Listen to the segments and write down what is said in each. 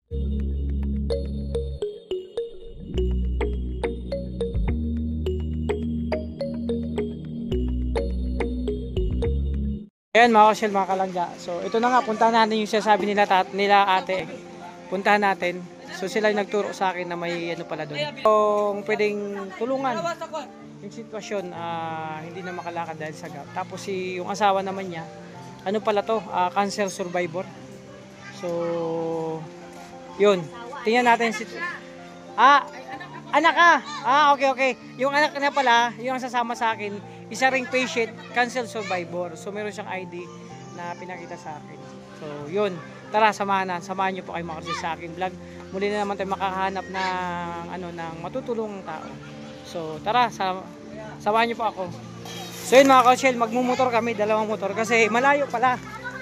Ayan mga kasyel, mga kalangga. So ito na nga, puntahan natin yung sinasabi nila ate. Puntahan natin. So sila yung nagturo sa akin na may ano pala doon. Kung pwedeng tulungan yung sitwasyon, hindi na makalakad dahil sa gout. Tapos yung asawa naman niya, ano pala to, cancer survivor. So yun, tingnan natin si anak ka. Okay. Yung anak niya pala, yung sasama sa akin, isa ring patient, cancer survivor. So meron siyang ID na pinakita sa akin. So yun, tara samahan niyo po kayo mga sa akin vlog. Muli na naman tayo makakahanap ng matutulong tao. So tara, samahan niyo po ako. So yun mga kasyel, magmumotor kami, dalawang motor kasi malayo pala.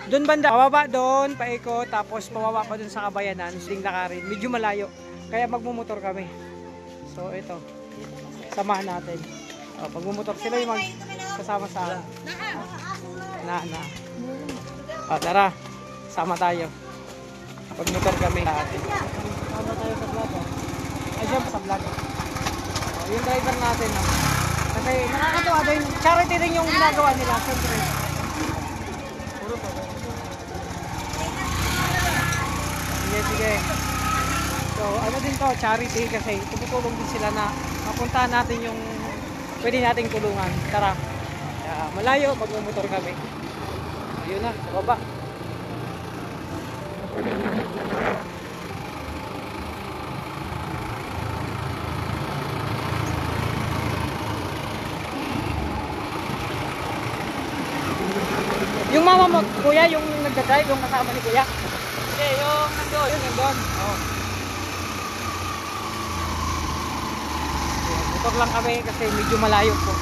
Doon banda, pababa doon, paikot, tapos pababa pa doon sa Kabayanan, siling lakarin, medyo malayo. Kaya magmumotor kami. So ito, samahan natin. Pagmumotor sila yung kasama sa akin. Tara, sama tayo. Pagmotor kami natin. Sama tayo sa vlog. Ay, siya sa vlog. Yung driver natin. Kasi nakakatuwa din. Charity din yung ginagawa nila. Siyempre. Puro to. Sige. So, ano din to, charity kasi tumutulong din sila na mapuntahan natin yung pwede nating tulungan. Tara. Malayo, magmumotor kami. Ayun na, sa baba. Yung mama mo, kuya, yung nagdadrive, yung kasama ni kuya? Hindi, yung nandun. Yung nandun? Oo. Motor lang kami kasi medyo malayo po.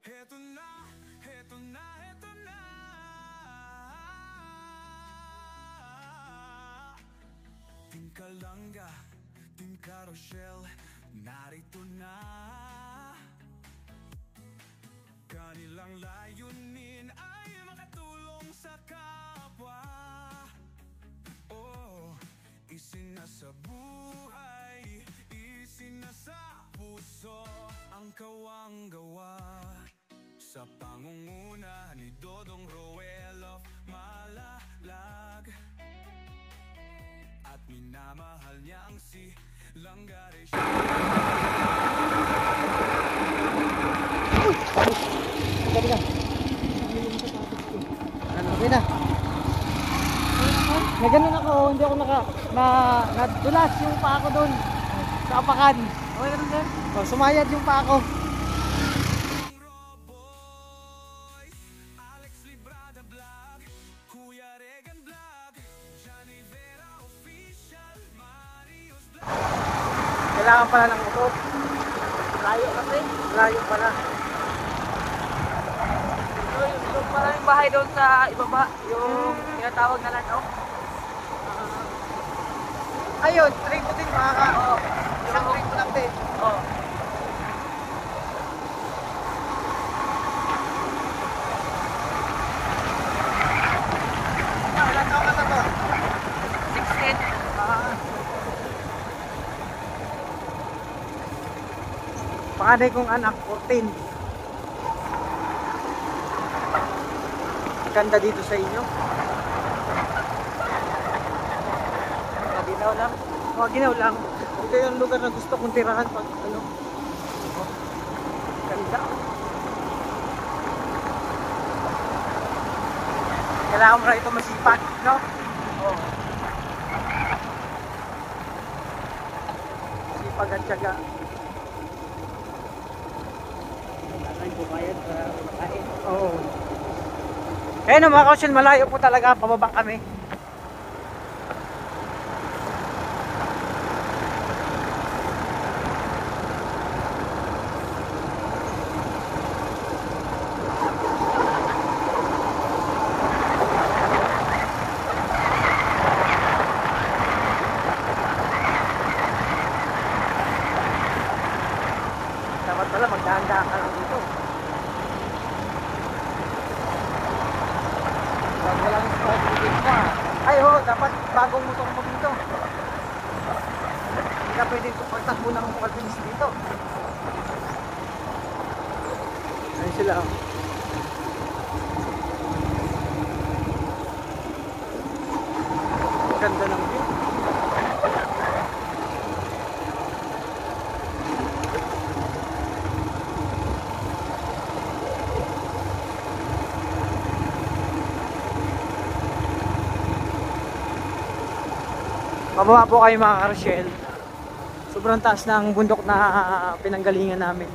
Heto na Team Kalangga, Team Carousel, narito na. Kanilang layunin ay makatulong sa kapwa. Isinasa buhay, isinasa puso ang kawang-gawa. Sa pangunguna ni Dodong Roel of Malalag, at minamahal niya ang si Langgares. Okay na. Naganon ako, hindi ako nadulas yung paa ko doon sa apakan. Okay ka doon? Sumayad yung paa ko. Kailangan pala ng motor. Layo kasi. Layo pala. Yung pala yung bahay doon sa ibaba. Yung tinatawag na Lanao. Ayun, train ko din makaka. Isang train ko lang din. Ilan taon na to? 16. Panganay kong anak, 14. Ganda dito sa inyo. Ginaw lang. Ito yung lugar na gusto kong tirahan pag ano. Ganda. Kailangan mo na ito masipag, no? Sipag at tiyaga. Bumayad para makain. Oo. Kaya no mga kausyel, malayo po talaga, pababa kami. nakakalaw dito. Pag walang start dito pa. Ay ho, dapat bagong motor mo dito. Hindi ka pwede pagtakbo ng mukhalbilis dito. Ayun sila oh. Ganda ng view. Mababa po kayo mga Karosyel. Sobrang taas ng bundok na pinanggalingan namin.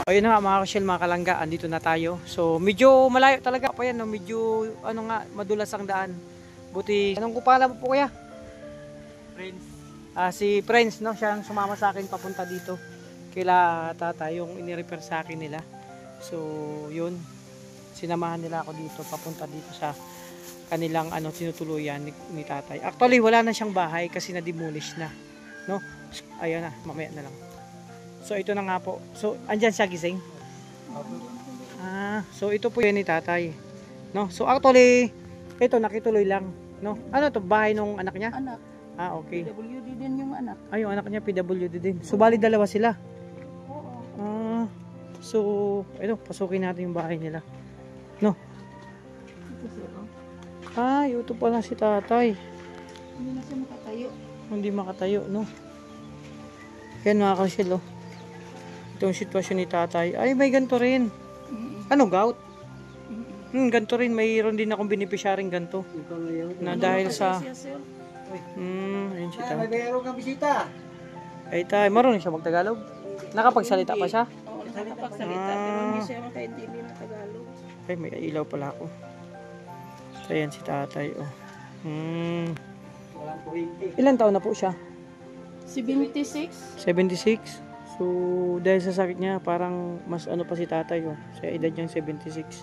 Ayun na nga mga Karosyel, mga Kalangga, andito na tayo. So medyo malayo talaga pa yan, no? Medyo ano nga, madulas ang daan. Buti, anong kupala po kuya? Friends. Si Friends, no? Siya ang sumama sa akin papunta dito. Kila tata, yung inirepair sa akin nila. So yun, sinamahan nila ako dito, papunta dito sa kanilang tinutuluyan ni tatay. Actually wala na siyang bahay kasi na-demolish na, no? Ayan na, mamaya na lang. So ito na nga po. So andyan siya gising. So ito po yun ni tatay, no? So actually ito nakituloy lang, no? Ano to, bahay nung anak niya? Anak. Okay. PWD din yung anak. Ay, yung anak niya PWD din. So bali dalawa sila. Oo. So ito, pasukin natin yung bahay nila, no? Ito pala si tatay. Hindi na siya makatayo. Hindi makatayo, no? Yan mga Karosyel, oh. Ito yung sitwasyon ni tatay. Ay, may ganito rin. Ano, gout? Ganito rin. Mayroon din akong benepisyaring ganito. Na dahil sa... ayun si tatay. May mayroon kang bisita. Ay, tay, marunong siya magtagalog? Nakapagsalita pa siya? Oo, nakapagsalita. Pero hindi siya makaintindi ng Tagalog. Ay, may ilaw pala ako. So, ayan si tatay, oh. Ilan taon na po siya? 76. 76. So, dahil sa sakit niya, parang mas ano pa si tatay, oh. Sa edad niyang 76.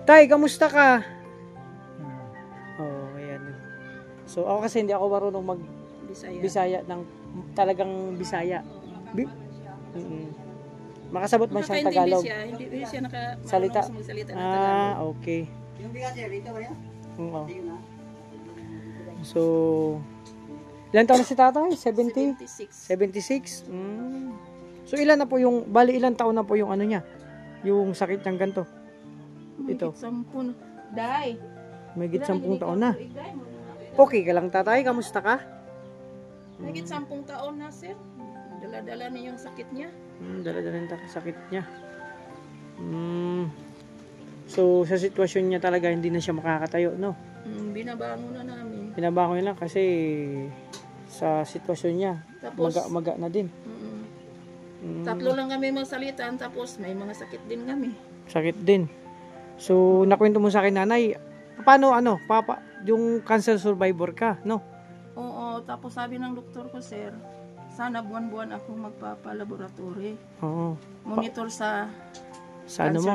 Tay, kamusta ka? Oh, ayan. So, ako kasi hindi ako marunong mag-Bisaya ng talagang Bisaya. Makasabot man siyang Tagalog. Hindi siya Salita. magsalita ng Tagalog. Okay. Yung bigas niya rito ba yan? Oo. So, ilan taon na si tatay? 70? 76. 76? So, ilan na po yung, bali ilan taon na po yung ano niya? Yung sakit niyang ganito? Ito. Day. May git 10 taon na. Okay ka lang tatay? Kamusta ka? Higit 10 taon na, sir. Dala-dala niya yung sakit niya. Dala-dala yung sakit niya. So, sa sitwasyon niya talaga, hindi na siya makakatayo, no? Binabangon na namin. Binabangon niya lang kasi sa sitwasyon niya, Tapos, maga na din. Tatlo lang kami magsalita, tapos may mga sakit din kami. Sakit din. So, nakwento mo sa akin, nanay, paano, yung cancer survivor ka, no? Oo, tapos sabi ng doktor ko, sir, sana buwan-buwan ako magpapalaboratory. Oo. Monitor sa ano mo?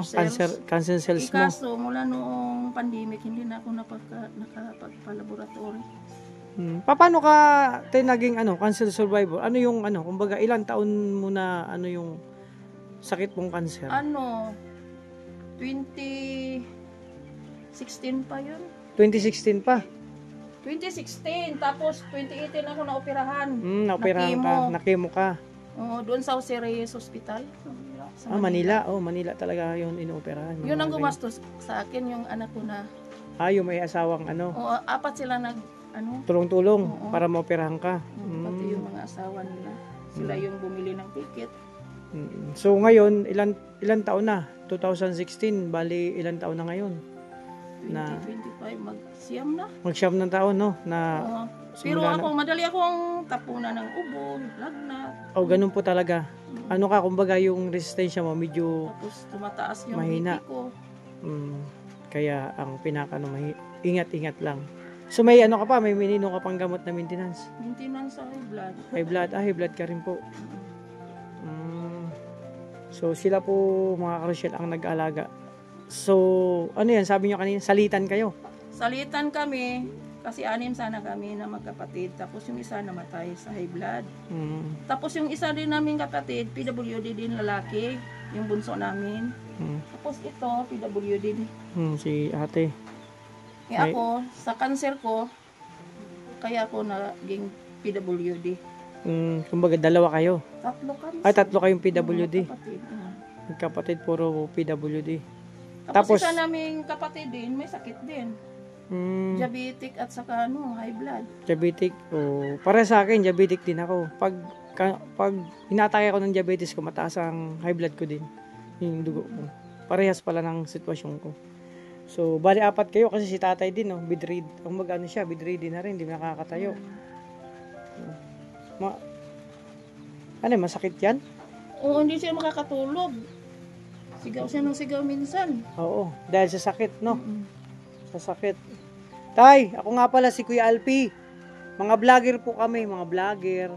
Cancer cells mo. Kaso, mula noong pandemic, hindi na ako nakapagpalaboratory. Paano ka naging cancer survivor? Ano yung kumbaga ilang taon mo na yung sakit mong cancer? 2016 pa yun. 2016 pa? 2016, tapos 2018 ako naoperahan. Naoperahan ka, nakemo ka. Oo, doon sa Jose Reyes Hospital. Sa Manila. Manila talaga yun inooperahan. Yun ang gumastos sa akin, yung anak ko na. Yung may asawang Oo, 4 sila tulong-tulong Oo. para maoperahan ka. Pati yung mga asawa nila. Sila yung bumili ng ticket. So ngayon, ilan taon na? 2016, bali ilan taon na ngayon? 2025, mag-siyam na. Mag-siyam ng taon, no? Pero madali akong tapunan ng ubo, lagnat. Ganun po talaga. Kumbaga yung resistensya mo medyo Tapos tumataas yung mahina. BP ko. Kaya ang ingat-ingat lang. So may ka pa, may minino ka pang gamot na maintenance? Maintenance sa high blood. High blood, high blood ka rin po. So sila po mga Karosyel ang nag-aalaga So, ano yan? Sabi nyo kanina, salitan kayo. Salitan kami, kasi 6 sana kami na magkapatid. Tapos yung isa namatay sa high blood. Tapos yung isa din namin kapatid, PWD din lalaki, yung bunso namin. Tapos ito, PWD din. Si ate. Ako, sa cancer ko, kaya ako naging PWD. Kumbaga, dalawa kayo. 3 kami. Ay, 3 kayong PWD. Kapatid. Kapatid, puro PWD. Tapos isa naming kapatid din, may sakit din. Diabetic at saka high blood. Diabetic. Para sa akin, diabetic din ako. Pag inatake ako ng diabetes ko, mataas ang high blood ko din. Yung dugo ko. Parehas pala ng sitwasyon ko. So, bali 4 kayo kasi si tatay din, no? Bedridden. Kung mag-ano siya, bedridden na rin, hindi nakakatayo. Masakit yan? Oo, hindi siya makakatulog. Sigaw siya ng sigaw minsan. Oo, dahil sa sakit, no? Sa sakit. Tay, ako nga pala si Kuya Alpi. Mga vlogger po kami, mga vlogger.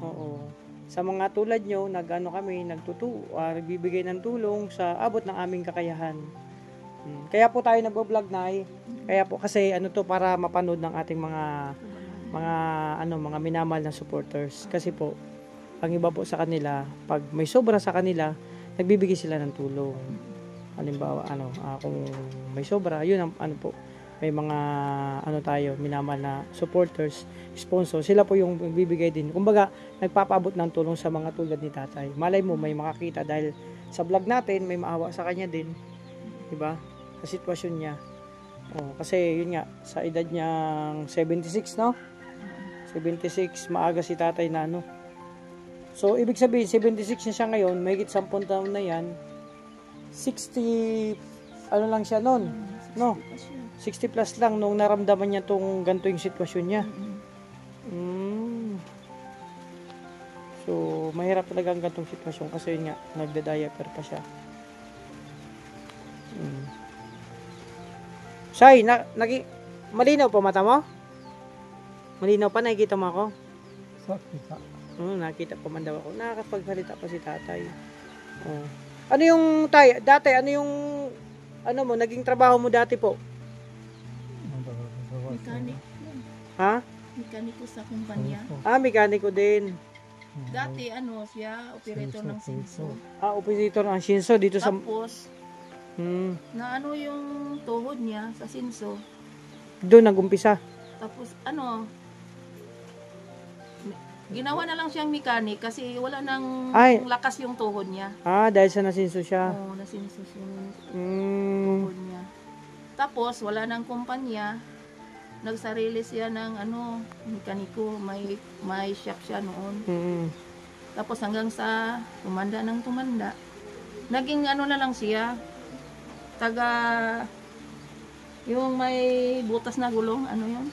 Oo. Sa mga tulad nyo, kami, nagbibigay ng tulong sa abot ng aming kakayahan. Kaya po tayo nagbo-vlog, Nay. Kaya po kasi para mapanood ng ating mga minamahal na supporters. Kasi po, ang iba po sa kanila, pag may sobra sa kanila, nagbibigay sila ng tulong. Halimbawa, kung may sobra, yun ang may mga tayo, minamahal na supporters, sponsor, sila po yung bibigay din. Kumbaga, nagpapaabot ng tulong sa mga tulad ni tatay. Malay mo, may makakita dahil sa vlog natin, may maawa sa kanya din. Diba? Sa sitwasyon niya. Kasi yun nga, sa edad niyang 76, no? 76, maaga si tatay na So, ibig sabihin, 76 na siya ngayon, may higit 10 taon na yan, 60, lang siya noon, no? 60 plus lang nung naramdaman niya tong ganito yung sitwasyon niya. So, mahirap talaga ang ganitong sitwasyon kasi yun nga, nagda-diaper pa siya. Shay, malinaw pa mata mo? Malinaw pa, nakikita mo ako? Nakita pa man daw ako. Nakakapagsalita pa si tatay. Ano yung dati, naging trabaho mo dati po? Mekanik. Ha? Mekaniko sa kumpanya. Mekaniko din. Dati siya, operator ng Sinso. Operator ng Shinso dito sa... Tapos, yung tuhod niya sa Sinso. Doon nag-umpisa. Tapos ginawa na lang siyang mechanic kasi wala nang lakas yung tuhod niya. Dahil sa nasinso siya. Oo, nasinso yung tuhod niya. Tapos wala nang kumpanya. Nagsarili siya ng mekaniko, may shop siya noon. Tapos hanggang sa tumanda. Naging na lang siya. Yung may butas na gulong, yun?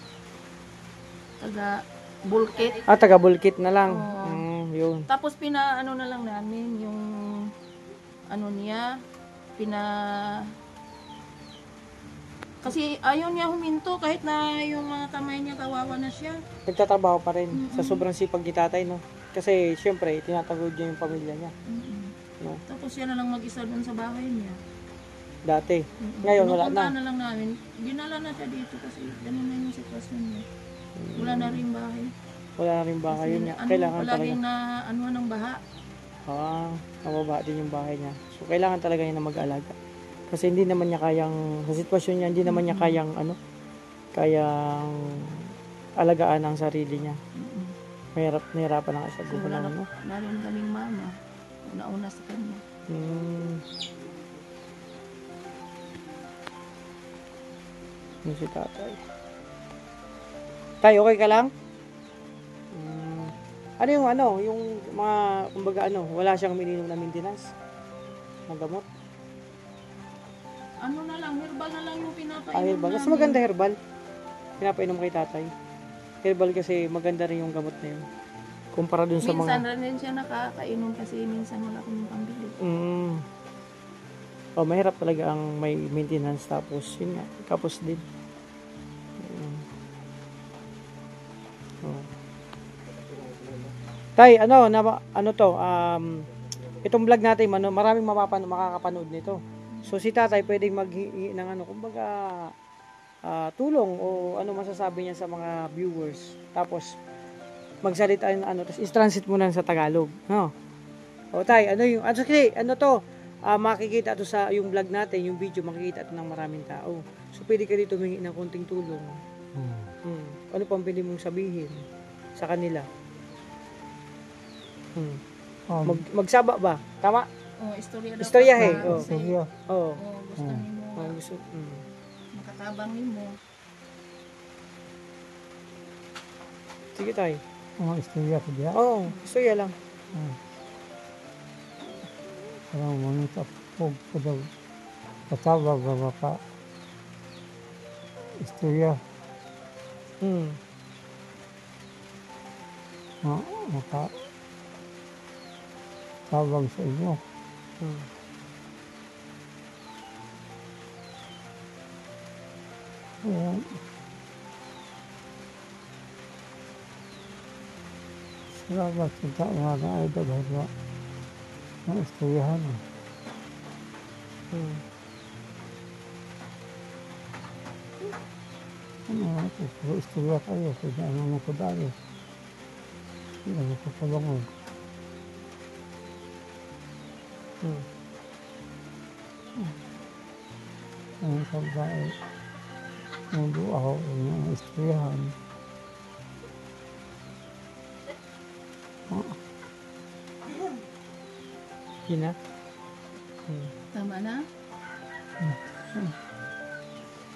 Bulkit. Taga-bulkit na lang. Yun. Tapos na lang namin yung niya, kasi ayaw niya huminto kahit na yung mga kamay niya kawawa na siya. Nagtatrabaho pa rin sa sobrang sipag ni tatay, no? Kasi syempre, tinatagod niya yung pamilya niya. No? Tapos siya na lang mag-isa doon sa bahay niya. Dati. Ngayon wala na. Na lang namin. Dinala na siya dito kasi ganun na yung sitwasyon niya. Wala na rin bahay. Wala na rin bahay. Yun niya. Kailangan palaging talaga. ng baha. Nababa din yung bahay niya. So, kailangan talaga niya na mag-alaga. Kasi hindi naman niya kayang, sa sitwasyon niya, hindi naman niya kayang alagaan ang sarili niya. Nahirapan na kasi So, wala na rin kaming mama. Una-una sa kanya. Si tatay. Tay, okay ka lang? Yung mga, kumbaga wala siyang mininom na maintenance? Na gamot? Herbal na lang yung pinapainom Herbal. Mas namin. maganda herbal. Pinapainom kay tatay. Herbal kasi maganda rin yung gamot na yun. Kumpara dun sa Minsan mga... rin siya nakakainom kasi minsan wala akong pambili. Mahirap talaga ang may maintenance tapos yun nga, kapos din. Tay, itong vlog natin, maraming makakapanood nito. So si tatay pwedeng maghingi ng ano, kumbaga tulong o ano masasabi niya sa mga viewers. Tapos magsalita ng ano, tapos i-translate mo na sa Tagalog, no? O tay, ano yung ano to? Makikita to sa yung vlog natin, yung video makikita to ng maraming tao. So pwede ka dito humingi ng konting tulong. Ano pang pwede mong sabihin sa kanila? Magsaba ba? Tama? Istorya daw. Istorya, pa, eh. Oh. kasi, Oo. gusto nimo Gusto. makatabang nimo. Sige tay. Istorya ko diya. Oo, istorya lang. Parang mga tapog ko daw. Katawag ba ka? Istorya. Maka tawag sa inyo. Ayan. Salamat sa tawa na ay dalawa ng istoryahan. Puro istorya kayo, kaya ano mo ko dali. Hindi ko palungon. Ang sabay, mundo ako ng istoryahan. Yun na? Tama na?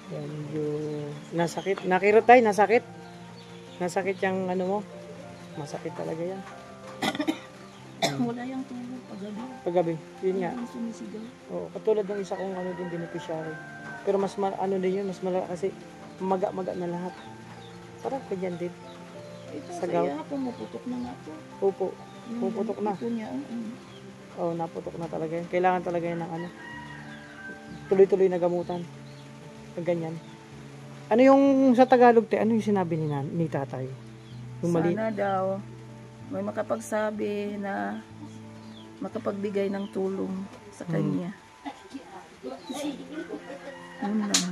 Yan yung nasakit. Nakirot tayo, nasakit. Nasakit yung ano mo. Masakit talaga yan. Wala yung tulog paggabi. Paggabi, yun nga. Ang sumisigaw. Oo, katulad ng isa kong ano din beneficiary. Pero mas ano din yun, mas malaki kasi maga-maga na lahat. Parang ganyan din. Ito Sa sa gout. iya, pumuputok na nga po. Opo, puputok na. Ito niya, Oo, naputok na talaga yan. Kailangan talaga yan ng ano. Tuloy-tuloy na gamutan. Ganyan. Ano yung sa Tagalog, te? Ano yung sinabi ni tatay? Yung mali. Sana daw may makapagsabi na makapagbigay ng tulong sa kanya. Yun lang.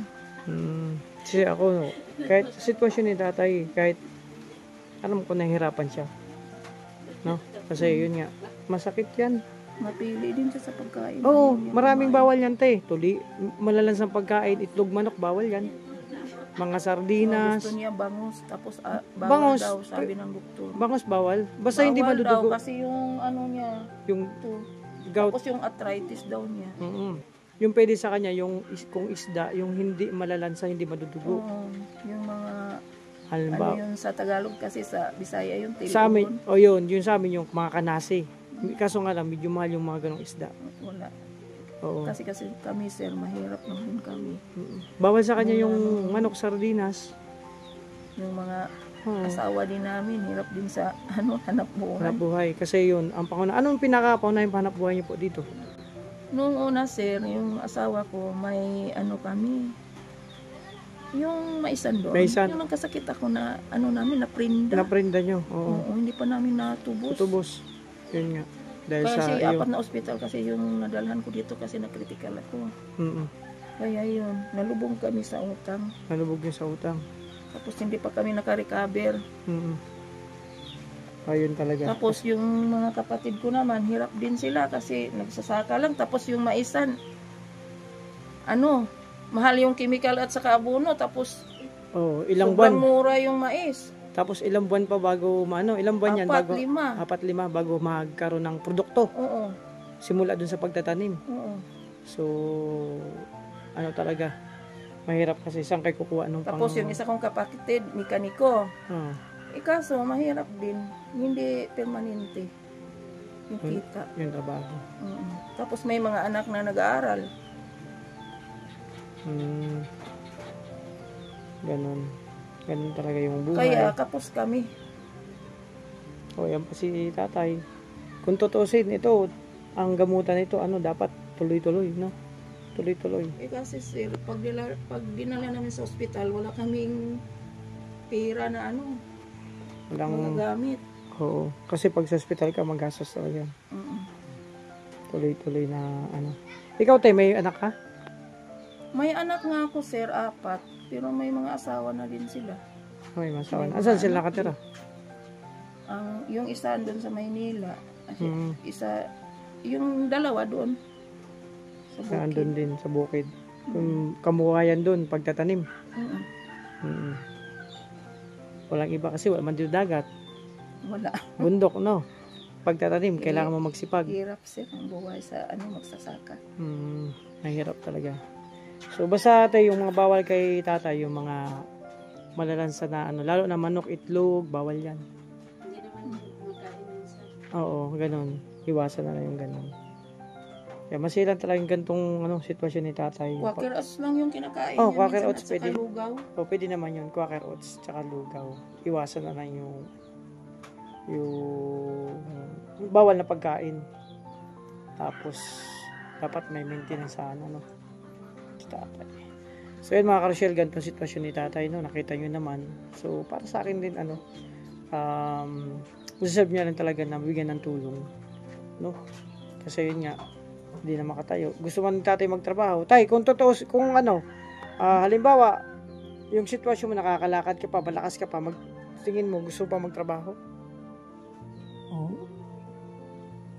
Kasi ako, kahit sa sitwasyon ni tatay, kahit alam ko nahihirapan siya. No? Kasi yun nga, masakit yan. Mapili din siya sa pagkain. Oo, Ayaw niya maraming kumain. bawal yan, te. Tuli, malalansang pagkain, itlog, manok, bawal yan. Mga sardinas. Gusto niya bangus, tapos bawal Bangus. daw, sabi ng doktor. Bangus bawal. Basta hindi Bawal daw, madudugo. kasi yung ano niya, Yung ito. gout. Tapos yung arthritis daw niya. Yung pwede sa kanya, yung kung isda, yung hindi malalansa, hindi madudugo. Oo, yung mga, ano Halimbawa, yun sa Tagalog kasi sa Bisaya yung tilon. sa amin, yun sa amin yung mga kanasi. Kaso nga lang, medyo mahal yung mga ganong isda. Wala. Oo. Kasi kami sir, mahirap lang din kami. Bawal sa kanya yung manok, sardinas. Yung mga Oo. asawa din namin, hirap din sa hanap buhay. Hanap buhay. Kasi yun, ang pangunahin. Anong pinaka-pangunahing hanap buhay niyo po dito? Noong una sir, yung asawa ko, may kami, yung maisan doon. Maisan. Yung nagkasakit ako na, namin, naprinda. Naprinda nyo. Oo. Oo, hindi pa namin natubos. Tutubos. Yun nga. Dahil sa Kasi iyo. apat na ospital kasi yung nadalhan ko dito kasi na-critical ako. Kaya yun, nalubong kami sa utang. Nalubog yun sa utang. Tapos hindi pa kami naka-recover. Ayun talaga. Tapos yung mga kapatid ko naman, hirap din sila kasi nagsasaka lang. Tapos yung maisan, mahal yung chemical at saka abono. Tapos ilang sobrang buwan. mura yung mais. Tapos ilang buwan pa bago ilang buwan yan 4-5. 4-5 bago magkaroon ng produkto. Oo. Simula dun sa pagtatanim. Oo. So talaga mahirap kasi saan kayo kukuha nung Tapos yung isa kong kapatid, mekaniko. Kaso mahirap din, hindi permanente yung kita. yung trabaho. Tapos may mga anak na nag-aaral. Ganun talaga yung buhay. Kaya kapos kami. Yan pa si tatay. Kung tutusin ito, ang gamutan nito, dapat tuloy-tuloy, no? Tuloy-tuloy. Kasi sir, pag dinala namin sa ospital, wala kaming pera na Walang, magagamit. oo. Kasi pag sa hospital ka, magastos talaga yan. Mm. Tuloy-tuloy na Ikaw, tay, may anak ka? May anak nga ako, sir, 4. Pero may mga asawa na din sila. May masawan. Asan sila nakatira? Yung isa doon sa Maynila. Mm. Isa, yung dalawa doon. Sa Sa bukid. andun din, sa bukid. Yung kamukayan doon, pagtatanim. Mm-mm. Mm. Walang iba kasi wala man dito dagat. Wala. Bundok, no? Pagtatanim, kailangan mo magsipag. Hirap, sir, ang buhay sa magsasaka. Mahirap talaga. So, basta tayo yung mga bawal kay tatay, yung mga malalansa na lalo na manok, itlog, bawal yan. Hindi naman magkain minsan. Oo, ganun. Iwasan na lang yung ganun. Kaya masilan talaga yung gantong sitwasyon ni tatay. Quaker oats lang yung kinakain Oh, niya. Quaker minsan oats at saka pwede. lugaw. O, pwede naman yun. Quaker oats, tsaka lugaw. Iwasan na lang yung bawal na pagkain. Tapos, dapat may maintenance sa tatay. So, yun mga karosyel, ganitong sitwasyon ni tatay, no? Nakita nyo naman. So, para sa akin din, deserve niya rin talaga na bigyan ng tulong. No? Kasi yun nga, hindi na makatayo. Gusto man ni tatay magtrabaho. Tay, kung totoo, halimbawa, yung sitwasyon mo, nakakalakad ka pa, malakas ka pa, tingin mo, gusto pa magtrabaho? Oh,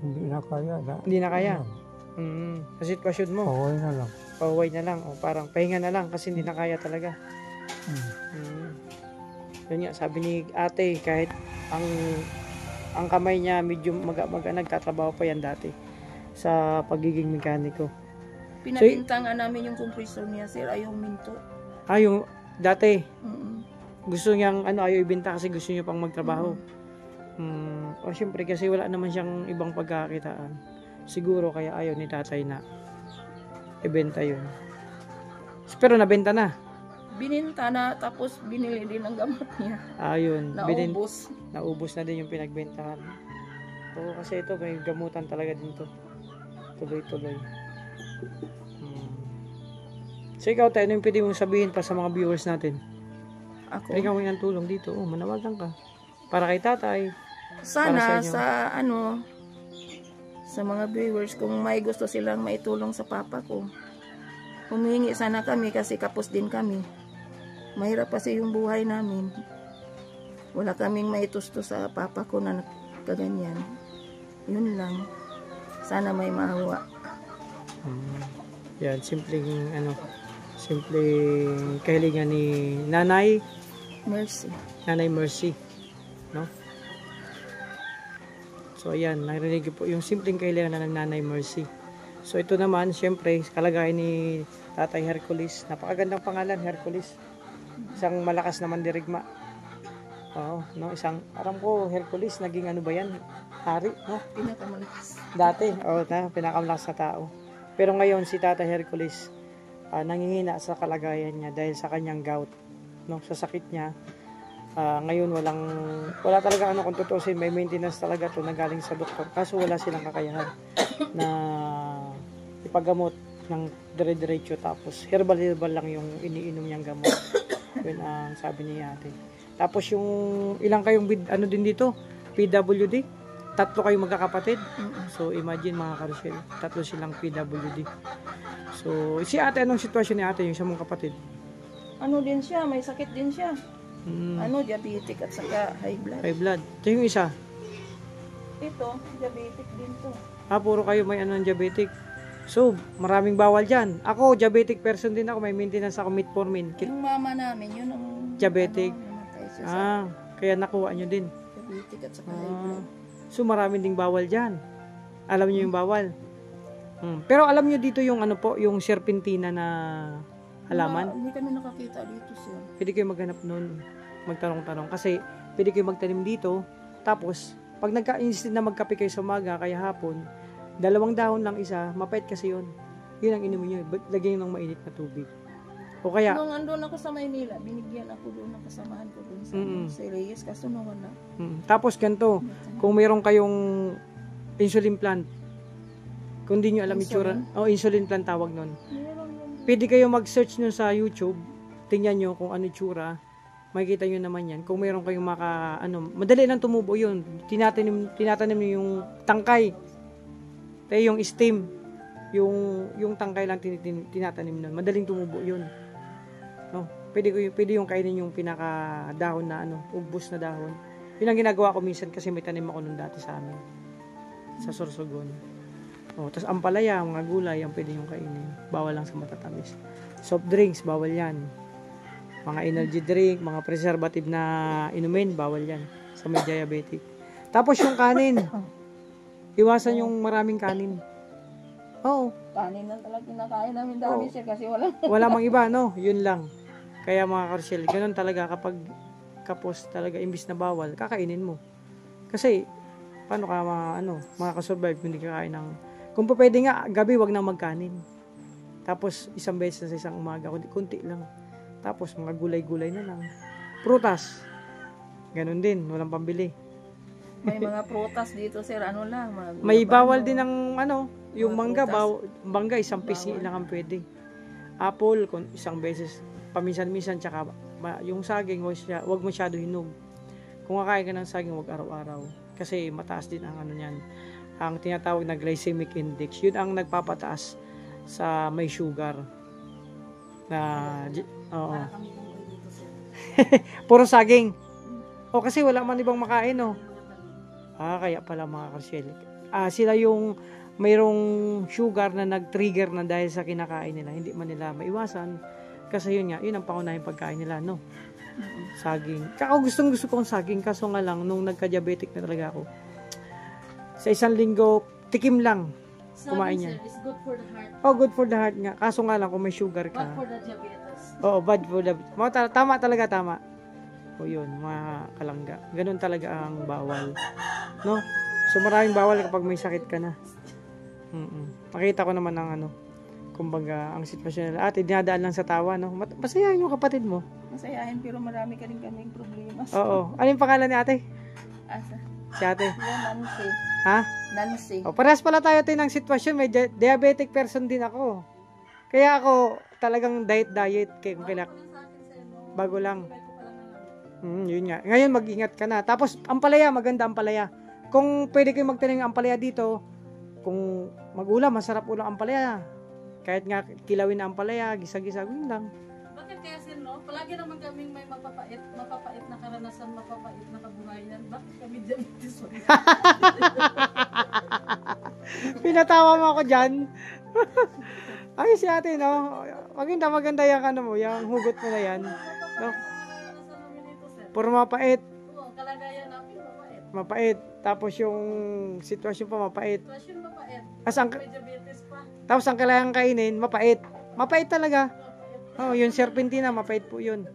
hindi na kaya. Hindi na kaya? Sa sitwasyon mo, Paway na lang. pauwi na lang, o parang pahinga na lang kasi hindi na kaya talaga. Yun nga, sabi ni ate, kahit ang kamay niya medyo nagtatrabaho pa yan dati sa pagiging mekaniko. Pinabinta nga namin yung compressor niya, sir, ayaw minto. Yung dati, Mm-mm. gusto niyang ayaw ibenta kasi gusto niya pang magtrabaho. O syempre kasi wala naman siyang ibang pagkakitaan. Siguro kaya ayaw ni tatay na ibenta yun. Pero nabenta na. Bininta na, tapos binili din ang gamot niya. Ayun. Naubos. Naubos na din yung pinagbentahan. Oo, kasi ito may gamutan talaga din to. Tuloy-tuloy. So ikaw tayo, ano yung pwede mong sabihin pa sa mga viewers natin? Ako. Pwede ka ng tulong dito. Manawagan ka. Para kay tatay. Sana Para sa sa mga viewers, kung may gusto silang maitulong sa papa ko, humingi sana kami kasi kapos din kami. Mahirap kasi yung buhay namin. Wala kaming maitusto sa papa ko na kaganyan. Yun lang. Sana may mahawa. Yan, simpleng kahilingan ni Nanay Mercy, no? So ayan, narinig po yung simpleng kahilingan ng Nanay Mercy. So ito naman, syempre, kalagayan ni Tatay Hercules. Napakagandang pangalan, Hercules. Isang malakas na mandirigma. Oo, no, aram ko, Hercules, naging ba yan? Hari, no? Pinakamalakas. Dati, pinakamalakas na tao. Pero ngayon, si Tatay Hercules, nangingina sa kalagayan niya dahil sa kanyang gout, no? Sa sakit niya. Ngayon, wala talaga kung tutusin, may maintenance talaga to na galing sa doktor. Kaso wala silang kakayahan na ipagamot ng dire-diretso, tapos herbal lang yung iniinom niyang gamot. Yun ang sabi niya ate. Tapos yung ilang kayong din dito, PWD, 3 kayong magkakapatid. So imagine mga karusyel, 3 silang PWD. So si ate, anong sitwasyon ni ate, yung sa mong kapatid? Din siya, may sakit din siya. Diabetic at saka high blood. High blood. Ito yung isa. Ito, diabetic din to. Puro kayo may diabetic. So, maraming bawal dyan. Ako, diabetic person din ako. May maintenance ako, metformin. Yung mama namin, yun ang Diabetic. namatay siya sa Kaya nakuha nyo din. diabetic at saka high blood. So, maraming ding bawal dyan. Alam nyo yung bawal. Pero alam nyo dito yung yung serpentina na halaman. Hindi kami nakakita dito, sir. Pwede kayo maghanap nun. Magtanong-tanong. Kasi, pwede kayo magtanim dito. Tapos, pag instead na magkape kayo sa umaga, kaya hapon, 2 dahon lang isa, mapait kasi yun. Yun ang inumin nyo. Lagyan ng mainit na tubig. O kaya, Nung andun ako sa Maynila, binigyan ako doon ng kasamahan ko doon sa Reyes, kaso wala. tapos ganito, kung meron kayong insulin plant, kung di nyo alam itsura, insulin plant tawag nun. Pwede kayo mag-search nyo sa YouTube, tingnan nyo kung ano itsura, makikita nyo naman yan. Kung meron kayong madali lang tumubo yun. Tinatanim nyo yung tangkay, tayo yung stem. yung tangkay lang tinatanim nun, madaling tumubo yun. No, pwede yung kainin yung pinaka dahon na ubos na dahon. Yun ang ginagawa ko minsan kasi may tanim ako nun dati sa amin. Sa Sorsogon. Tapos ampalaya, mga gulay, ang pwede yung kainin. Bawal lang sa matatamis. Soft drinks, bawal yan. Mga energy drink, mga preservative na inumin, bawal yan. Sa may diabetic. Tapos yung kanin. Iwasan yung maraming kanin. Oo. Kanin lang talaga kinakain namin dami sir kasi Wala mang iba, no? Yun lang. Kaya mga Karshel, ganun talaga kapag kapos talaga, imbis na bawal, kakainin mo. Kasi, paano ka makakasurvive kung hindi kakain ng... Kung pa pwede nga, gabi wag nang magkanin. Tapos, isang beses sa isang umaga, kunti lang. Tapos, mga gulay-gulay na lang. Prutas. Ganun din, walang pambili. may mga prutas dito sir, ano lang. May bawal din ng yung mangga, mangga isang pisi lang ang pwede. Apple, isang beses, paminsan-minsan, tsaka yung saging, wag masyado hinog. Kung kakain ka ng saging, wag araw-araw. Kasi mataas din ang niyan. Ang tinatawag na glycemic index. Yun ang nagpapataas sa may sugar. Oo. Puro saging. Kasi wala man ibang makain, no? Kaya pala mga Karshel. Sila yung mayroong sugar na nag-trigger na dahil sa kinakain nila. Hindi man nila maiwasan. Kasi yun ang pangunahing pagkain nila, no? Saging. Gusto kong saging. Kaso nga lang, nung nagka-diabetic na talaga ako, sa isang linggo, tikim lang. Kumain niya. Is good for the heart. Good for the heart nga. Kaso nga lang, kung may sugar ka. Bad for the diabetes. Bad for the... Tama. Yun, mga kalangga. Ganun talaga ang bawal. No? So, maraming bawal kapag may sakit ka na. Makita ko naman ang kumbaga, ang sitwasyon nila. Dinadaan lang sa tawa, no? Masayahin yung kapatid mo. Masayahin, pero marami ka rin kaming problema. Oo. Ano yung pangalan ni ate? Asa? Si ate. Nancy. Ha? Nancy. Parehas pala tayo ng sitwasyon. May diabetic person din ako. Kaya ako talagang diet. Kaya kung bago lang. Yun nga. Ngayon mag-ingat ka na. Tapos ampalaya, maganda ampalaya. Kung pwede kayong magtanim ng ampalaya dito, kung mag-ulam, masarap ulam ampalaya. Kahit nga kilawin na ampalaya, gisa-gisa, yun lang. Bakit kaya sir, no? Palagi naman kaming may mapapait na karanasan, mapapait na kabuhayan. Bakit kami diabetes? Pinatawa mo ako dyan. Ay, si ate, no? Maganda yung yung hugot mo na yan. No? Puro mapait. Oo, kalagayan namin mapait. Mapait. Tapos yung sitwasyon pa mapait. Sitwasyon mapait. May diabetes pa. Tapos ang kailangan kainin, mapait. Mapait talaga. Yung serpentina, mapait po yun.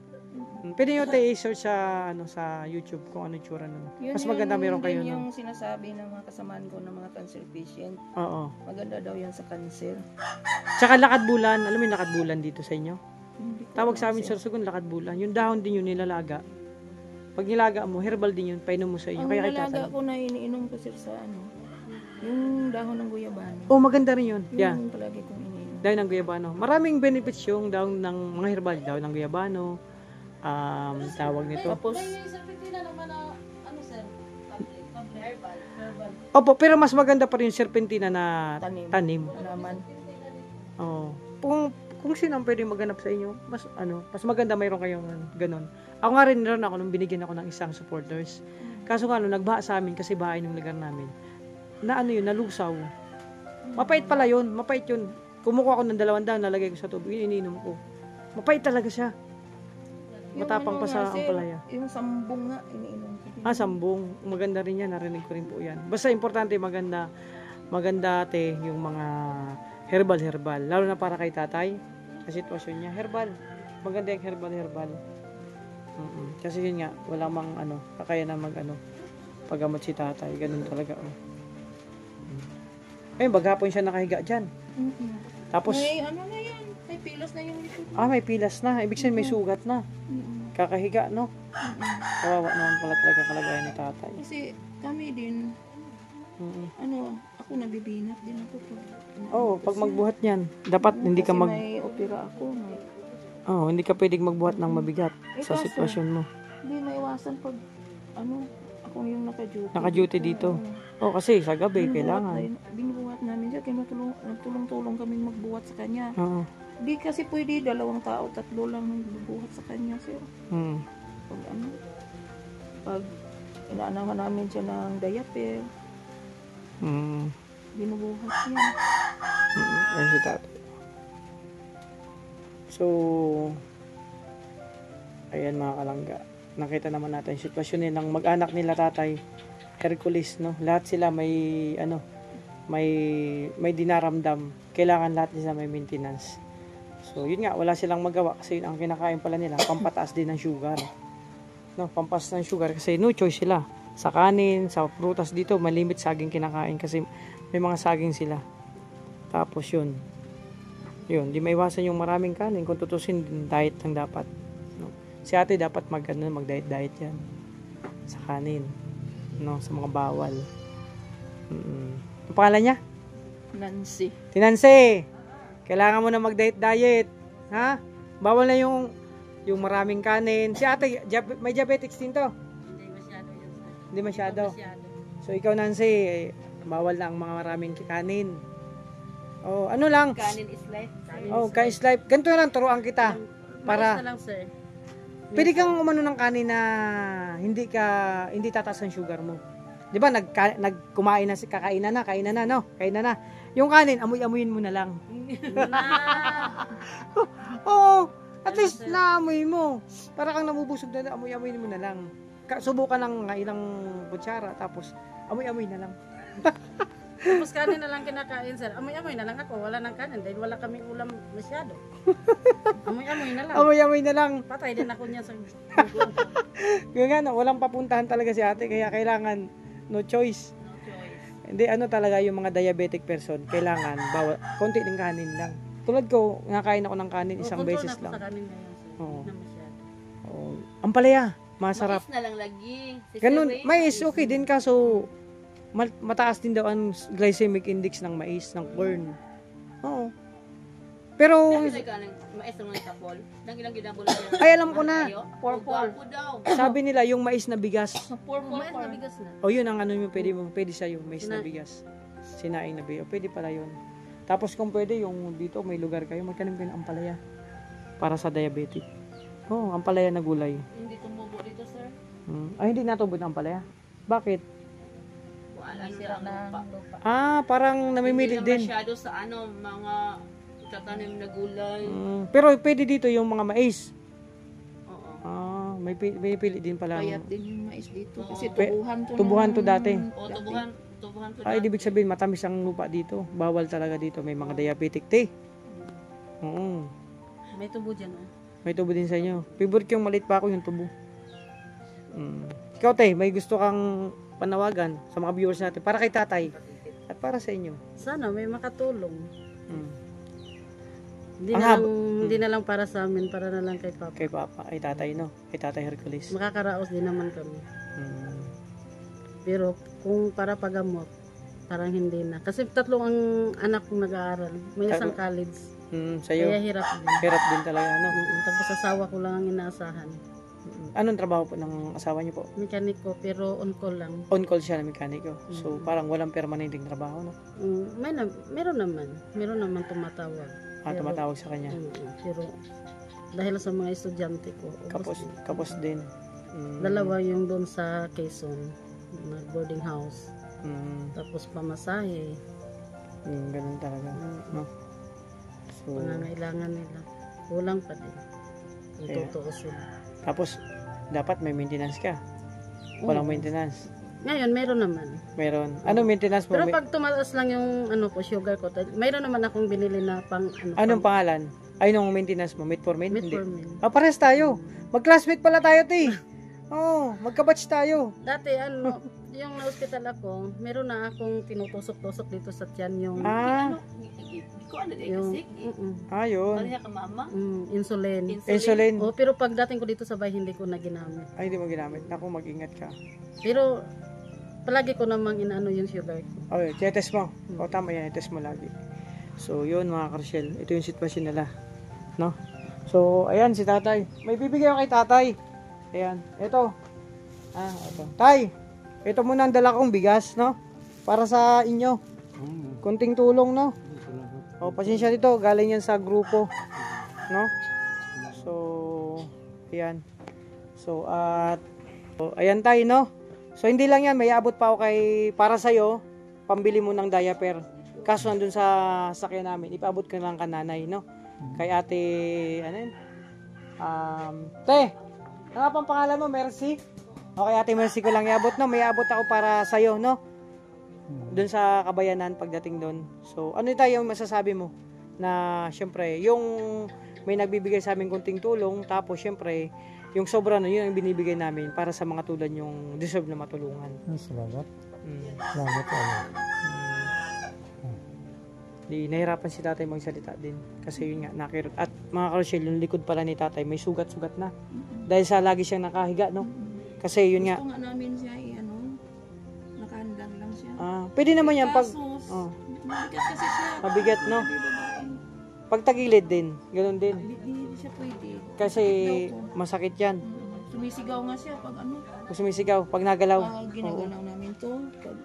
Pwede nyo i-search sa YouTube kung ano itsura nun. Mas maganda meron kayo nun. Yung sinasabi ng mga kasamaan ko ng mga cancer patient. Oo. Maganda daw yan sa cancer. Tsaka lakad bulan. Alam mo yung lakad bulan dito sa inyo? Hindi ko Tawag alam, sa amin sir. sa Sorsogon, lakad bulan. Yung dahon din yun nilalaga. Pag nilaga mo, herbal din yun. Painom mo sa inyo. Ang Kaya nalaga ko na iniinom ko sir sa yung dahon ng guyabano. maganda rin yun. Yeah. Yung palagi kong iniinom. Dahon ng guyabano. Maraming benefits yung dahon ng mga herbal. Dahon ng guyabano. Tawag nito. Tapos, May serpentina naman na, sir? Herbal. Opo, pero mas maganda pa rin yung serpentina na Tanim. tanim. naman. Oo. Kung sino ang pwedeng maghanap sa inyo, mas maganda mayroon kayong ganun. Ako nga rin ako nung binigyan ako ng isang supporters. Kaso nga nagbaha sa amin kasi bahay ng lugar namin. Nalusaw. Mapait pala yun, mapait yun. Kumukuha ko ng 200, nalagay ko sa tubig, iniinom ko. Mapait talaga siya. Matapang pa sa ampalaya. Yung sambong nga, iniinom ko. Sambong. Maganda rin yan, narinig ko rin po yan. Basta importante, maganda ate, yung mga herbal. Lalo na para kay tatay, sa sitwasyon niya, herbal. Maganda yung herbal. Kasi yun nga, wala mang kakaya na paggamot si tatay. Ganun talaga. Ayun, baghapon siya nakahiga dyan. Tapos, May na yan. May pilas na yung likod. may pilas na. Ibig sabihin may sugat na. Kakahiga, no? Kawawa naman pala talaga kalagayan ni tatay. Kasi kami din, ako nabibinat din ako. Pag magbuhat niyan, dapat hindi ka Kasi may opera ako. hindi ka pwedeng magbuhat ng mabigat sa kaso, sitwasyon mo. Hindi maiwasan pag, Ako yung naka-duty. Naka-duty dito. Oh, kasi sa gabi kailangan. Binubuhat namin siya. Nagtulong-tulong kaming magbuhat sa kanya. Oo. Di kasi pwede 2 tao, 3 lang nagbubuhat sa kanya, sir. Mm. Pag inaanahan namin siya ng diaper, Mm. binubuhat niya. Ayan si tatay. So, ayan mga kalangga. Nakita naman natin yung sitwasyon nilang mag-anak nila tatay. Hercules, no? Lahat sila may, may dinaramdam. Kailangan lahat nila may maintenance. So, yun nga, wala silang magawa kasi ang kinakain pala nila, pampataas din ng sugar. No, pampataas ng sugar kasi no choice sila. Sa kanin, sa prutas dito, malimit saging kinakain kasi may mga saging sila. Tapos yun, di maiwasan yung maraming kanin. Kung tutusin, diet lang dapat. No? Si ate dapat mag-diet yan. Sa kanin. No? Sa mga bawal. Ang pangalan niya? Nancy. Tinansi! Kailangan mo na mag-diet. Ha? Bawal na yung maraming kanin. Si ate, may diabetics din to. Hindi masyado yan, sir. Hindi masyado. Masyado. So ikaw Nancy, bawal na ang mga maraming kanin. Oh, ano lang? Kanin is life. Oh, kain is life. Ganito na lang, turuan kita. Mais Para, na lang, sir. pwede kang umano ng kanin na hindi tataas ang sugar mo. 'Di ba nagkumain na kainan na, no? Kainan na. Yung kanin, amoy-amoyin mo na lang. Oo, at least naamoy mo. Para kang namubusog na, amoy-amoyin mo na lang. Subukan ng ilang kutsara, tapos amoy-amoy na lang. Tapos kanin na lang kinakain, sir. Amoy-amoy na lang ako. Wala nang kanin dahil wala kaming ulam masyado. Amoy-amoy na lang. Amoy-amoy na lang. Patay din ako niya sa Yung nga, no, walang papuntahan talaga si ate, kaya kailangan no choice. Hindi, talaga yung mga diabetic person, kailangan konti ng kanin lang. Tulad ko, nakain ako ng kanin isang beses lang. lang. Sa kanin ngayon, sir. Oo. Na masyado. Oh, ang palaya, masarap. Mais na lang lagi. Ganun, mais okay din kaso mataas din daw ang glycemic index ng mais, ng corn. Oo. Pero Mais naman sa ball. Nang ilang ginabol niya. ay alam ko na, Purple. daw. sabi nila yung mais na bigas. Purple. Mais na bigas na. O yun ang ano yung pwede sa'yo, mais na bigas. Sinaing na bigas. Pwede pala yun. Tapos kung pwede, yung dito may lugar kayo, magtanim kayo ng ampalaya. Para sa diabetic. Oo, ampalaya na gulay. Hindi tumubo dito, sir. Ay, hindi natubod ng ampalaya. Bakit? Wala ng lupa. Ah, parang namimili din. Masyado sa mga tatanim na gulay. Pero pwede dito yung mga mais. Oo. Ah, may pili din pala. Payat din yung mais dito. Kasi Pe- tubuhan to. tubuhan to dati. O, tubuhan to. Ay, ibig sabihin, matamis ang lupa dito. Bawal talaga dito. May mga diabetic tea. Oo. May tubo dyan, oh. May tubo din sa inyo. Favorite yung maliit pa ako yung tubo. Ikaw, tay, may gusto kang panawagan sa mga viewers natin para kay tatay at para sa inyo. Sana may makatulong. Mm. Hindi na lang para sa amin, para na lang kay Papa. Kay Papa, ay tatay, no? Kay Tatay Hercules. Makakaraos din naman kami. Mm. Pero kung para pagamot, parang hindi na. Kasi 3 ang anak kong nag-aaral. May isang college. Sa'yo, Kaya hirap din. hirap din talaga, no? Tapos asawa ko lang ang inaasahan. Anong trabaho po ng asawa niyo po? Mekaniko, pero on call lang. On call siya na mekaniko. So, parang walang permanenteng trabaho, no? Meron naman tumatawag. Tumatawag sa kanya. Pero dahil sa mga estudyante ko, Kapos din. dalawa yung doon sa Quezon, na boarding house. Tapos pamasahe, Ganun talaga, no? So, pangangailangan nila. Kulang pa din. Kung Kaya- tutuusin. tapos, dapat may maintenance ka. Walang maintenance. Ngayon, meron naman. Meron. Anong maintenance mo? Pero pag tumaas lang yung sugar ko, mayroon naman akong binili na pang Anong pangalan? Ay, nung maintenance mo? Metformin? Hindi. metformin. Parehas tayo. Mag-classmate pala tayo, te. Oo, magkabatch tayo. Dati yung na-hospital ako, meron na akong tinutusok-tusok dito sa tiyan yung yung Ayun. insulin. Insulin. Pero pagdating ko dito sa bahay, hindi ko na ginamit. Ay, hindi mo ginamit. Naku, mag-ingat ka. Pero palagi ko namang inaano yung sugar ko. Okay, test mo. O, tama yan. I-test mo lagi. So, yun mga Karshel. Ito yung sitwasyon nila. No? So, ayan si tatay. May bibigay ako kay tatay. Ayan. Ito. Ito. Tay, ito muna ang dala kong bigas, no? Para sa inyo. Kunting tulong, no? O, pasensya dito, galing yan sa grupo, no? So, ayan. So, ayan tayo, no? So, hindi lang yan, may abot pa ako para sa'yo, pambili mo ng diaper. Kaso nandun sa sakyan namin, ipaabot ka lang kananay, no? Kay ate, ano yun? Te, ano nga pang pangalan mo? Mercy? Okay, ate Mercy ko lang iabot, no? May abot ako para sa'yo, no? Doon sa Kabayanan pagdating doon. So, ano tayo yung masasabi mo? Na, syempre, yung may nagbibigay sa amin kunting tulong, tapos, syempre, yung sobra na yun ang binibigay namin para sa mga tulad yung deserve na matulungan. Salamat. Mm. Salamat tayo. Di nahirapan si tatay magsalita din kasi yun nga nakirot. At mga karosyel, yung likod pala ni tatay may sugat-sugat na dahil sa lagi siyang nakahiga, no? Kasi yun nga Gusto nga namin siya nakahandang lang siya. pwede naman yan pag Kasos, oh, mabigat kasi siya. mabigat, no? Sabi babae, Pag tagilid din, ganoon din. Hindi siya pwede. Kasi masakit yan. Sumisigaw nga siya pag Kung sumisigaw, pag nagalaw. ginagalaw namin to. Pag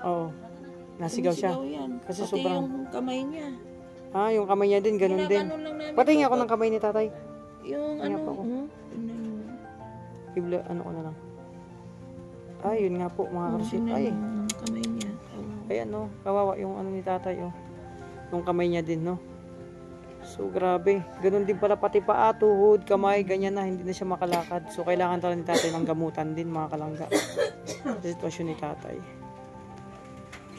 Oo. Nasigaw siya. yan. Kasi Pati sobrang- yung kamay niya. Yung kamay niya din, ganoon din. Ginaganon lang namin. Patingin ako ng kamay ni tatay. Yung Tingnan pa ako. tingnan mo. Ano ko na lang. Yun nga po mga karosyel. Tingnan Ay, mo yung kamay niya. ayan, no? Kawawa yung ano ni tatay, oh. Yung kamay niya din, no? So, grabe. Ganun din pala pati paa, tuhod, kamay, ganyan na. Hindi na siya makalakad. So, kailangan talaga ni tatay ng gamutan din, mga kalangga. Sa sitwasyon ni tatay.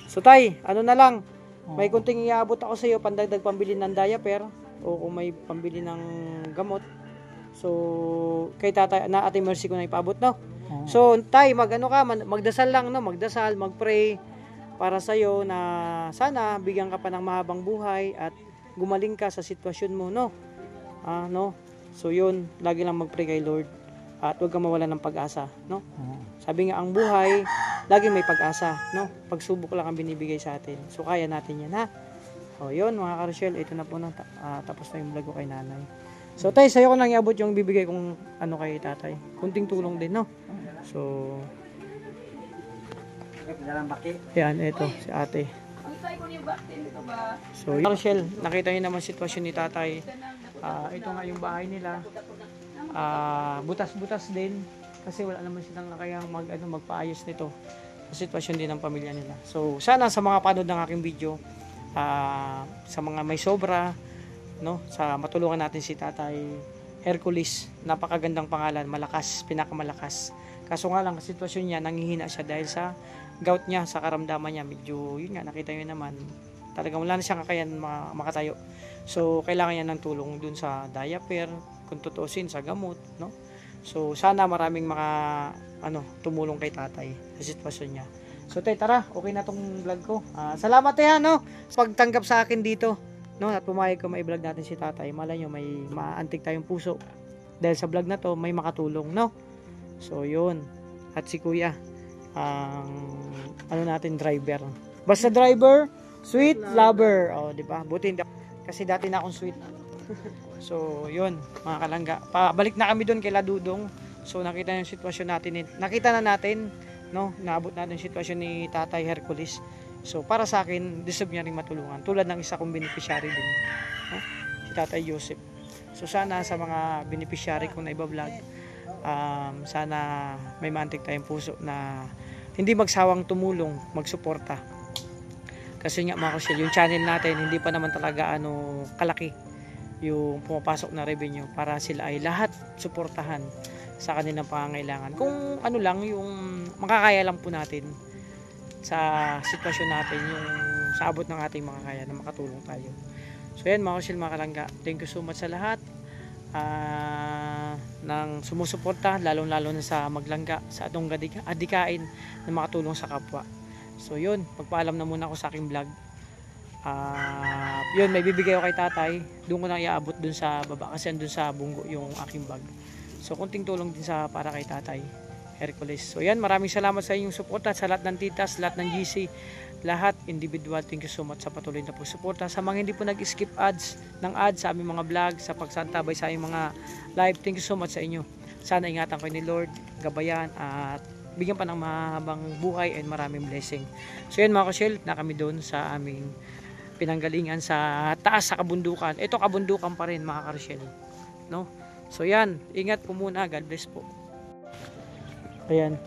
So, tay, ano na lang. May kunting iaabot ako sa iyo, pandagdag pambili ng diaper. O kung may pambili ng gamot. So, kay tatay, na ate Mercy ko na ipaabot, no? So, tay, magdasal lang, no? Magdasal, magpray para sa iyo na sana bigyan ka pa ng mahabang buhay at gumaling ka sa sitwasyon mo, no? No? So, yun, lagi lang magpray kay Lord at huwag kang mawalan ng pag-asa, no? Sabi nga, ang buhay, lagi may pag-asa, no? Pagsubok lang ang binibigay sa atin. So, kaya natin yan, ha? O, yun, mga karosyel, ito na po na, tapos na yung vlog ko kay nanay. So, tay, sa'yo ko nang iabot yung bibigay kong ano kay tatay. Kunting tulong din, no? So, yan, ito, si ate. So, Marshall, nakita niyo naman sitwasyon ni tatay. Ito nga yung bahay nila. Butas-butas din kasi wala naman silang nakayang magpaayos nito sa sitwasyon din ng pamilya nila. So, sana sa mga panood ng aking video, sa mga may sobra, no, sa matulungan natin si Tatay Hercules. Napakagandang pangalan, malakas, pinakamalakas. Kaso nga lang, sitwasyon niya, nanghihina siya dahil sa gout niya, sa karamdaman niya. Medyo, yun nga, nakita niyo naman, talagang wala na siyang kakayan makatayo. So, kailangan niya ng tulong dun sa diaper, kung tutusin, sa gamot, no? So, sana maraming tumulong kay tatay sa sitwasyon niya. So, tay, tara, okay na tong vlog ko. Salamat tayo, no? Sa pagtanggap sa akin dito, no? At pumayag ko mai-vlog natin si tatay. Malay nyo, may maantig tayong puso. Dahil sa vlog na to, may makatulong, no? So, yun. At si kuya, natin, driver. Basta driver, sweet lover. O, di ba? Buti hindi. Kasi dati na akong sweet. So, yun, mga kalangga. Balik na kami doon kay Ladudong. So, nakita yung sitwasyon natin. Nakita na natin, no? Naabot natin yung sitwasyon ni Tatay Hercules. So, para sa akin, deserve niya rin matulungan. Tulad ng isa kong beneficiary din, no? Si Tatay Joseph. So, sana sa mga beneficiary kong naiba-vlog, sana may maantig tayong puso na hindi magsawang tumulong, magsuporta. Kasi nga mga kasyel, yung channel natin hindi pa naman talaga kalaki yung pumapasok na revenue para sila ay lahat suportahan sa kanilang pangangailangan. Kung ano lang yung makakaya lang po natin sa sitwasyon natin, yung sa abot ng ating makakaya na makatulong tayo. So yan mga kasyel, mga kalangga, thank you so much sa lahat ng sumusuporta, lalong-lalo na sa maglangga, sa atong adikain na makatulong sa kapwa. So yun, magpaalam na muna ako sa aking vlog. Yun, may bibigay ako kay tatay. Doon ko na iaabot dun sa baba kasi andun sa bunggo yung aking bag. So kunting tulong din para kay tatay Hercules. So yan, maraming salamat sa inyong suporta, sa lahat ng titas, lahat ng GC, lahat individual. Thank you so much sa patuloy na po suporta. Sa mga hindi po nag-skip ads sa aming mga vlog, sa pagsantabay sa aming mga live, thank you so much sa inyo. Sana ingatan kayo ni Lord, gabayan at bigyan pa ng mahabang buhay and maraming blessing. So yan mga ka-shell, na kami doon sa aming pinanggalingan sa taas sa kabundukan. Ito kabundukan pa rin mga ka-shell, no? So yan, ingat po muna, God bless po. Ayan,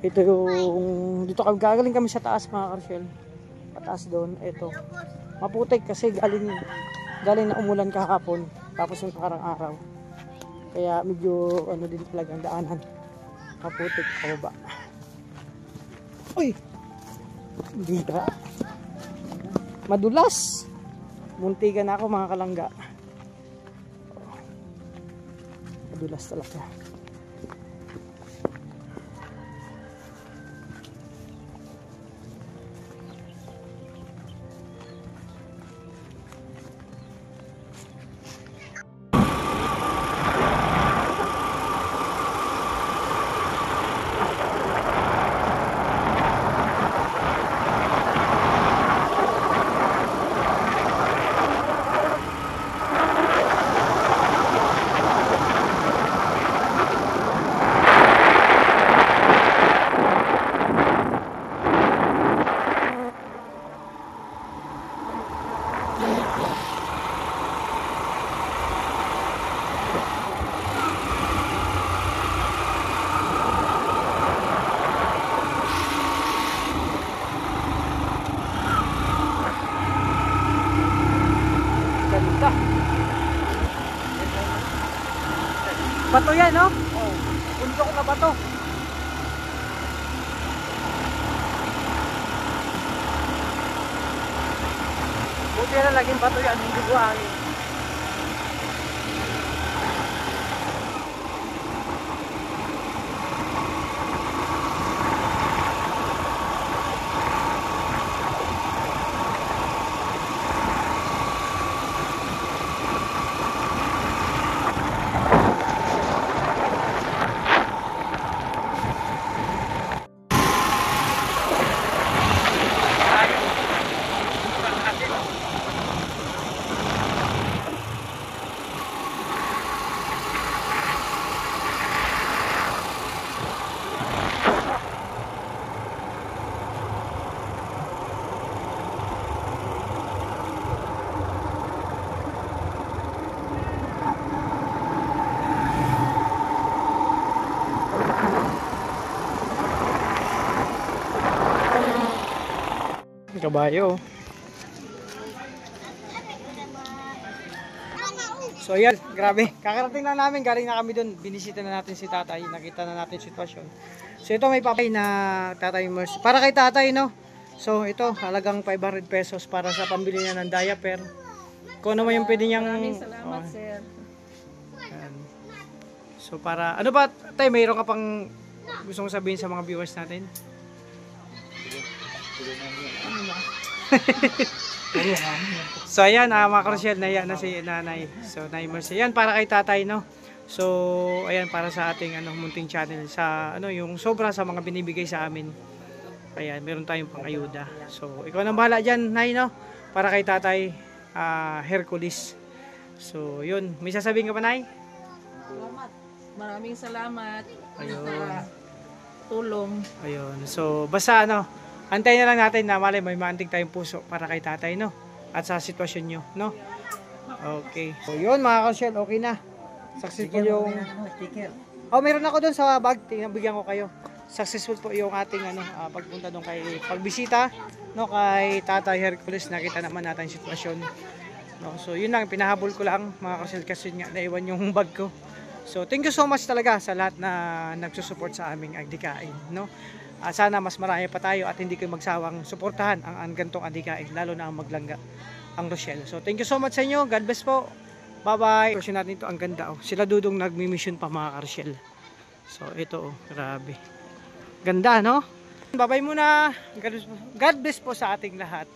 ito yung dito kami gagaling kami sa taas mga ka-shell, pataas doon. Ito maputik kasi galing na umulan kahapon tapos yung nakarang araw, kaya medyo ano din talaga ang daanan, maputik pababa. Uy, bira, madulas, muntikan na ako mga kalangga, madulas talaga. Bato yan, no? Oo. Bundok na bato. Buti na laging bato yan, hindi buhangin. Kabayo. So ayan, grabe. Kakarating lang namin, galing na kami doon. Binisita na natin si tatay, nakita na natin sitwasyon. So ito may papay na tatay Mercy. Para kay tatay, no? So ito, halagang 500 pesos para sa pambili niya ng diaper. Kung ano mo yung pwede niyang... Maraming salamat, sir. Ayan. So para, ano ba, tay, mayroon ka pang gusto mong sabihin sa mga viewers natin? So ayan, mga ka-Rochelle, naiya na si nanay. So Nay Mercy, ayan para kay tatay, no? So ayan, para sa ating munting channel, sa yung sobra sa mga binibigay sa amin. Ayan, meron tayong pang-ayuda. So ikaw nang bahala dyan, Nay, no? Para kay tatay Hercules. So yun, may sasabihin ka pa, Nay? Salamat. Maraming salamat. Ayun. Sa tulong. Ayun. So basta antayin na lang natin na malay may maantig tayong puso para kay tatay, no? At sa sitwasyon nyo, no? Okay. So yun mga ka-Rochelle, okay na. Successful yung... Oh, meron ako doon sa bag. Bigyan ko kayo. Successful po yung ating pagpunta doon kay pagbisita, no, kay Tatay Hercules. Nakita naman natin yung sitwasyon. No? So yun lang, pinahabol ko lang mga ka-Rochelle kasi nga naiwan yung bag ko. So thank you so much talaga sa lahat na nagsusupport sa aming adikain, no? Sana mas marami pa tayo at hindi kayo magsawang suportahan ang gantong adikain, lalo na ang maglangga, ang Rochelle. So thank you so much sa inyo. God bless po. Bye-bye. Version natin ito, ang ganda. Oh. Sila Dudong nagmi-mission pa mga ka-Rochelle. So ito, grabe. Ganda, no? Bye-bye muna. God bless po sa ating lahat.